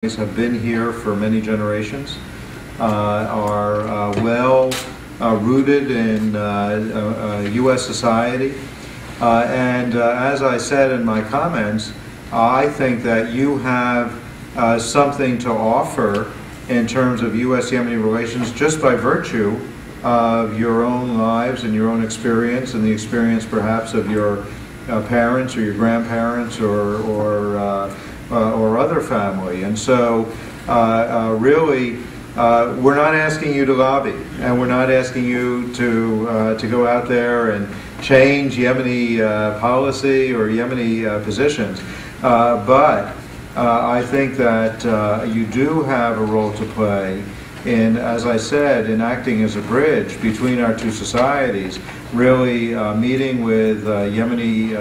have been here for many generations, are well rooted in U.S. society, and as I said in my comments, I think that you have something to offer in terms of U.S.-Yemeni relations just by virtue of your own lives and your own experience and the experience perhaps of your parents or your grandparents or other family. And so really we're not asking you to lobby, and we're not asking you to go out there and change Yemeni policy or Yemeni positions, but I think that you do have a role to play in, as I said, in acting as a bridge between our two societies, really meeting with Yemenis,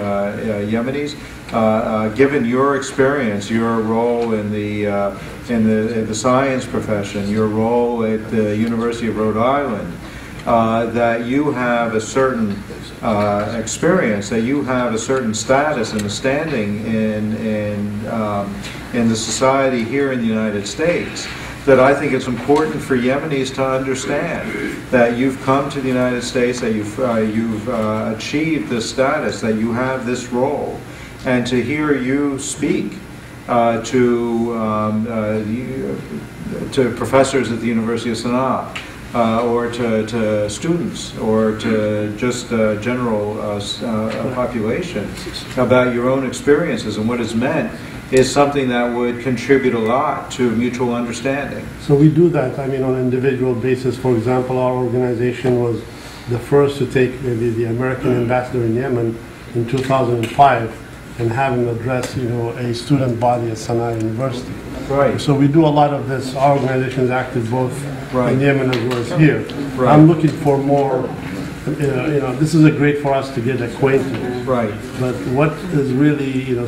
given your experience, your role in the science profession, your role at the University of Rhode Island, that you have a certain experience, that you have a certain status and a standing in the society here in the United States, that I think it's important for Yemenis to understand that you've come to the United States, that you've achieved this status, that you have this role, and to hear you speak to professors at the University of Sana'a, or to students, or to just general population about your own experiences and what it's meant, is something that would contribute a lot to mutual understanding. So we do that, I mean, on an individual basis. For example, our organization was the first to take the American ambassador in Yemen in 2005 and have him address, a student body at Sana'a University. Right. So we do a lot of this. Our organization is active both in Yemen as well as here. Right. I'm looking for more, this is great for us to get acquainted. Right. But what is really,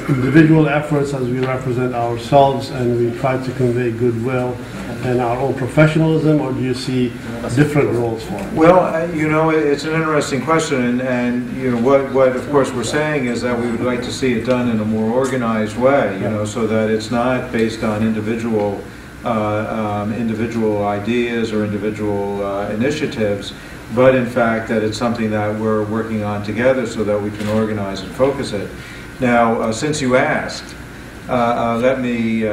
individual efforts as we represent ourselves and we try to convey goodwill and our own professionalism, or do you see different roles for it? Well, it's an interesting question, and what of course we're saying is that we would like to see it done in a more organized way, so that it's not based on individual ideas or individual initiatives, but in fact that it's something that we're working on together so that we can organize and focus it. Now, since you asked, let me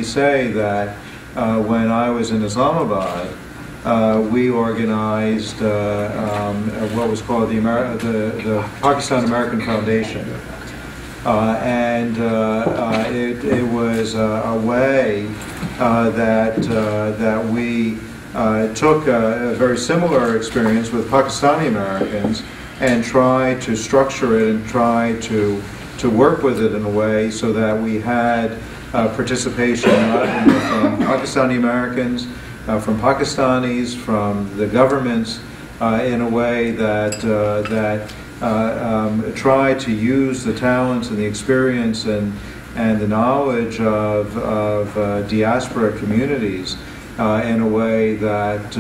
say that when I was in Islamabad, we organized what was called the Pakistan American Foundation, and it was a way that we took a very similar experience with Pakistani Americans and tried to structure it and try to work with it in a way so that we had participation from Pakistani Americans, from Pakistanis, from the governments, in a way that tried to use the talents and the experience and the knowledge of diaspora communities in a way that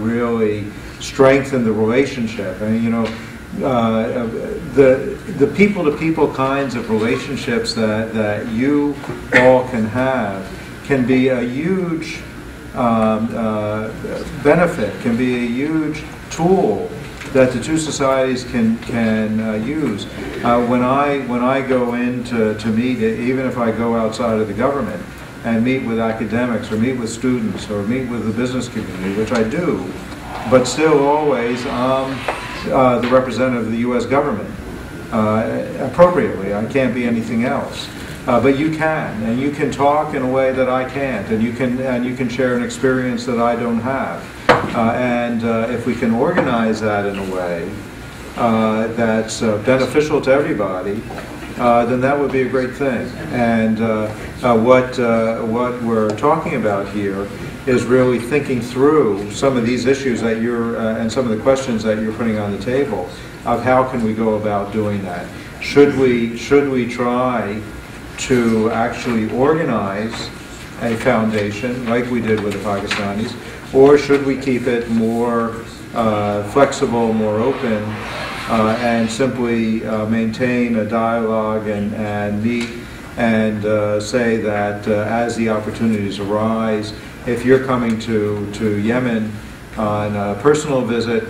really strengthened the relationship. I mean, the people-to-people kinds of relationships that you all can have can be a huge benefit, can be a huge tool that the two societies can use. When I go in to meet, even if I go outside of the government and meet with academics or meet with students or meet with the business community, which I do, but still always the representative of the U.S. government, appropriately. I can't be anything else. But you can, and you can talk in a way that I can't, and you can share an experience that I don't have. And if we can organize that in a way that's beneficial to everybody, then that would be a great thing. And what we're talking about here is really thinking through some of these issues that and some of the questions that you're putting on the table of how can we go about doing that. Should we try to actually organize a foundation like we did with the Pakistanis, or should we keep it more flexible, more open, and simply maintain a dialogue and meet and say that as the opportunities arise, if you're coming to Yemen on a personal visit,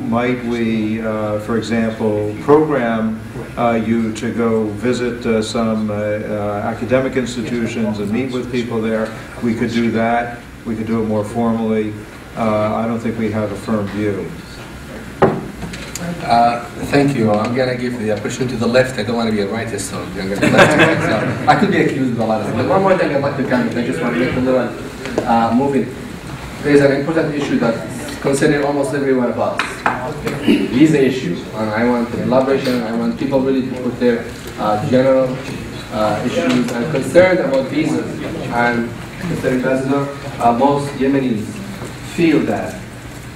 might we, for example, program you to go visit some academic institutions and meet with people there. We could do that. We could do it more formally. I don't think we have a firm view. Thank you. I'm going to give the opportunity to the left. I don't want to be a rightist, so I'm going to left. So I could be accused of a lot of things. But one more thing I'd like to comment. I just want to make a little moving. There's an important issue that's concerning almost every one of us. Visa issue. And I want elaboration. I want people really to put their general issues and concerned about visas. And Mr. Ambassador, most Yemenis feel that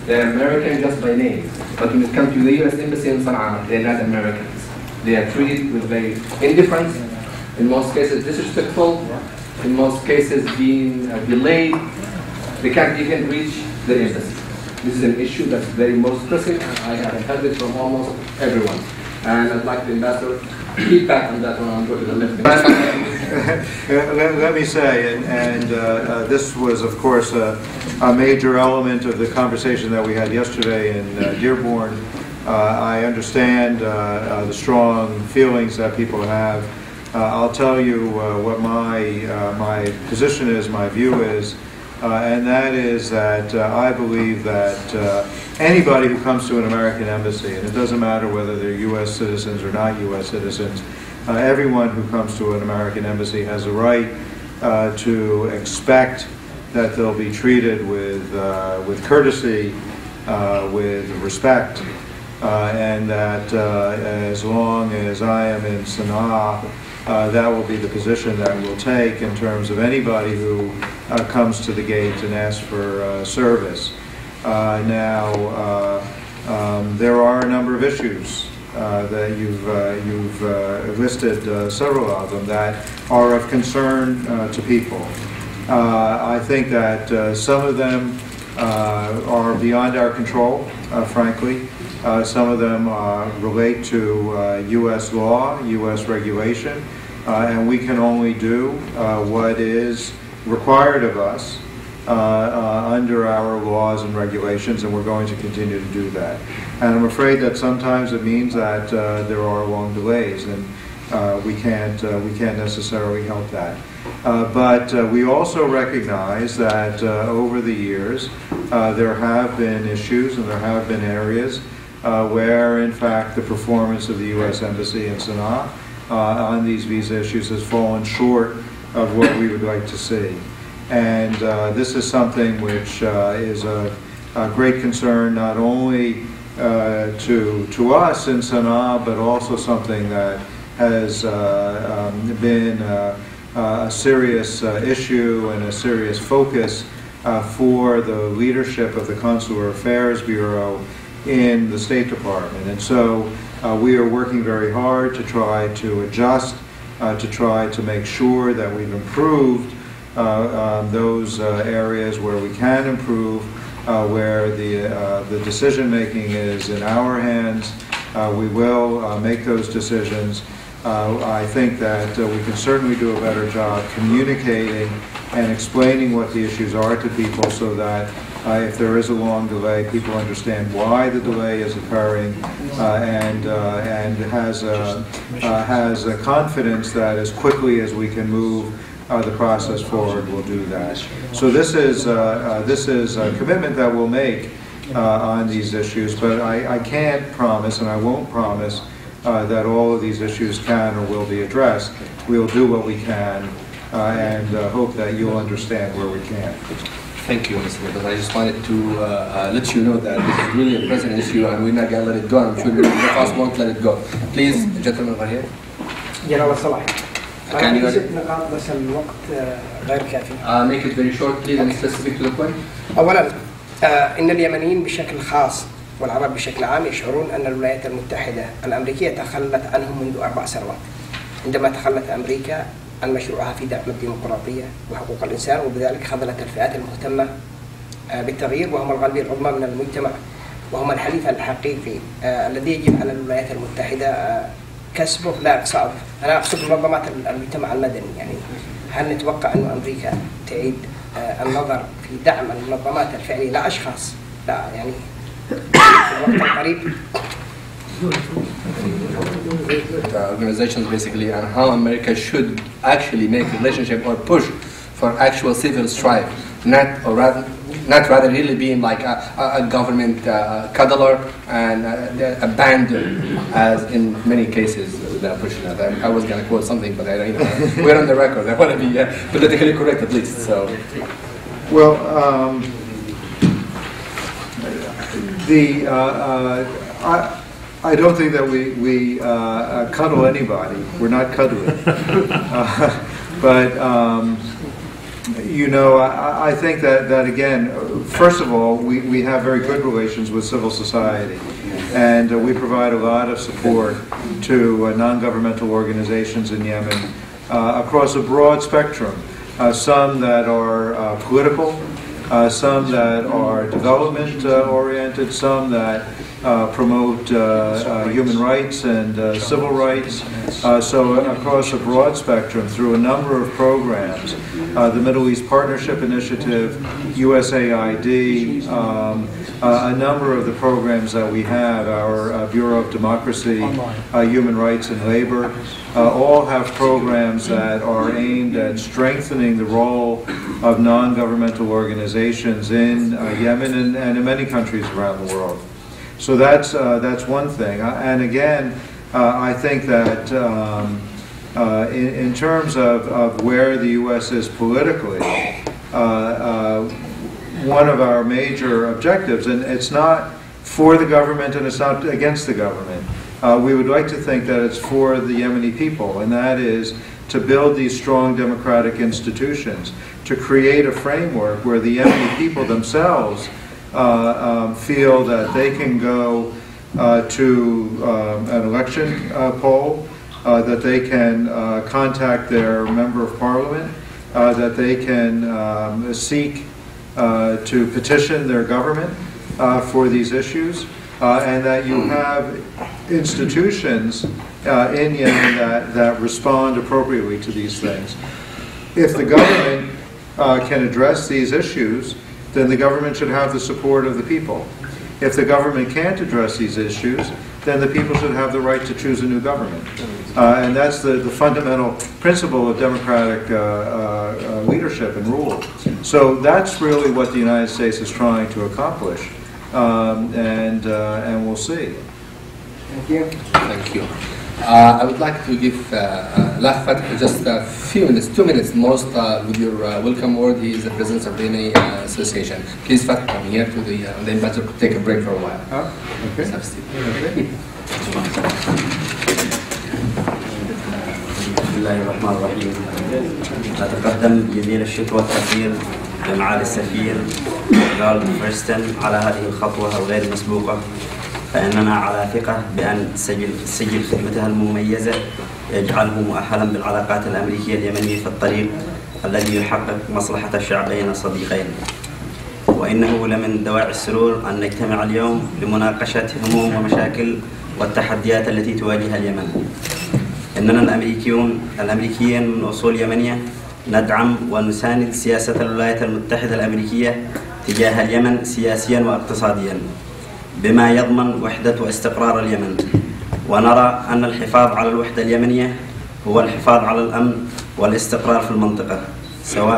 they're American just by name, but when it comes to the U.S. Embassy in Sana'a, they're not Americans. They are treated with very indifference, in most cases disrespectful, in most cases being delayed. They can't even reach the embassy. This is an issue that's very most pressing, and I have heard it from almost everyone. And I'd like the ambassador feedback on that one. I'll go to the left. Let me say, and this was, of course, a major element of the conversation that we had yesterday in Dearborn. I understand the strong feelings that people have. I'll tell you what my position is, my view is, and that is that I believe that anybody who comes to an American embassy, and it doesn't matter whether they're U.S. citizens or not U.S. citizens, everyone who comes to an American embassy has a right to expect that they'll be treated with courtesy, with respect, and that as long as I am in Sana'a, that will be the position that we'll take in terms of anybody who comes to the gate and asks for service. Now, there are a number of issues that you've listed, several of them, that are of concern to people. I think that some of them are beyond our control, frankly. Some of them relate to U.S. law, U.S. regulation, and we can only do what is required of us under our laws and regulations, and we're going to continue to do that. And I'm afraid that sometimes it means that there are long delays, and we can't necessarily help that. But we also recognize that over the years there have been issues and there have been areas where, in fact, the performance of the U.S. Embassy in Sana'a on these visa issues has fallen short of what we would like to see. And this is something which is a great concern not only to us in Sana'a, but also something that has been a serious issue and a serious focus for the leadership of the Consular Affairs Bureau in the State Department. And so we are working very hard to try to adjust, to try to make sure that we've improved those areas where we can improve, where the decision making is in our hands. We will make those decisions. I think that we can certainly do a better job communicating and explaining what the issues are to people, so that if there is a long delay, people understand why the delay is occurring, and has a confidence that as quickly as we can move the process forward, we'll do that. So this is a commitment that we'll make on these issues, but I can't promise, and I won't promise, that all of these issues can or will be addressed. We'll do what we can, and hope that you'll understand where we can. Thank you, Mr. Nicholas. I just wanted to let you know that this is really a present issue, and we're not going to let it go. I'm sure the cost won't let it go. Please, gentlemen over here. جناب الصلاح. Can you نقاط بس الوقت غير كافي. Make it very short, please, and specific to the point. أولاً إن اليمنيين بشكل خاص والعرب بشكل عام يشعرون أن الولايات المتحدة الأمريكية تخلت عنهم منذ 4 سنوات، عندما تخلت أمريكا عن مشروعها في دعم الديمقراطية وحقوق الإنسان، وبذلك خذلت الفئات المهتمة بالتغيير، وهم الغالبية العظمى من المجتمع، وهم الحليف الحقيقي الذي يجب على الولايات المتحدة كسبه لا إقصاؤه. أنا أقصد منظمات المجتمع المدني. يعني هل نتوقع أن أمريكا تعيد النظر في دعم المنظمات الفعلية لا أشخاص، لا يعني في الوقت القريب؟ Organizations basically, and how America should actually make relationship or push for actual civil strife, not rather really being like a government cuddler and abandon, as in many cases they're pushing that. I was going to quote something, but I don't know. We're on the record. I want to be politically correct at least. So, well, I don't think that we cuddle anybody. We're not cuddling. But you know, I think that again, first of all, we have very good relations with civil society, and we provide a lot of support to non-governmental organizations in Yemen across a broad spectrum. Some that are political, some that are development oriented, some that promote human rights and civil rights. So across a broad spectrum through a number of programs, the Middle East Partnership Initiative, USAID, a number of the programs that we have, our Bureau of Democracy, Human Rights and Labor, all have programs that are aimed at strengthening the role of non-governmental organizations in Yemen and in many countries around the world. So that's one thing. And again, I think that in terms of where the U.S. is politically, one of our major objectives, and it's not for the government and it's not against the government, we would like to think that it's for the Yemeni people, and that is to build these strong democratic institutions, to create a framework where the Yemeni people themselves feel that they can go to an election poll, that they can contact their member of parliament, that they can seek to petition their government for these issues, and that you have institutions in Yemen that respond appropriately to these things. If the government can address these issues, then the government should have the support of the people. If the government can't address these issues, then the people should have the right to choose a new government. And that's the fundamental principle of democratic leadership and rule. So that's really what the United States is trying to accomplish. And we'll see. Thank you. Thank you. I would like to give Lafat just a few minutes, 2 minutes most, with your welcome word. He is the president of the Yemeni Association. Please, Fat, come here to the ambassador could take a break for a while. Okay. بسم الله الرحمن الرحيم. أتقدم جزيل الشكر والتقدير لمعالي السفير لورد فريستون على هذه الخطوة الغير مسبوقة، فإننا على ثقة بأن سجل خدمتها المميزة يجعله مؤهلا بالعلاقات الأمريكية اليمنية في الطريق الذي يحقق مصلحة الشعبين الصديقين. وإنه لمن دواعي السرور أن نجتمع اليوم لمناقشة هموم ومشاكل والتحديات التي تواجه اليمن. إننا الأمريكيين من أصول يمنية ندعم ونساند سياسة الولايات المتحدة الأمريكية تجاه اليمن سياسيا واقتصاديا بما يضمن وحدة واستقرار اليمن، ونرى أن الحفاظ على الوحدة اليمنية هو الحفاظ على الأمن والاستقرار في المنطقة، سواء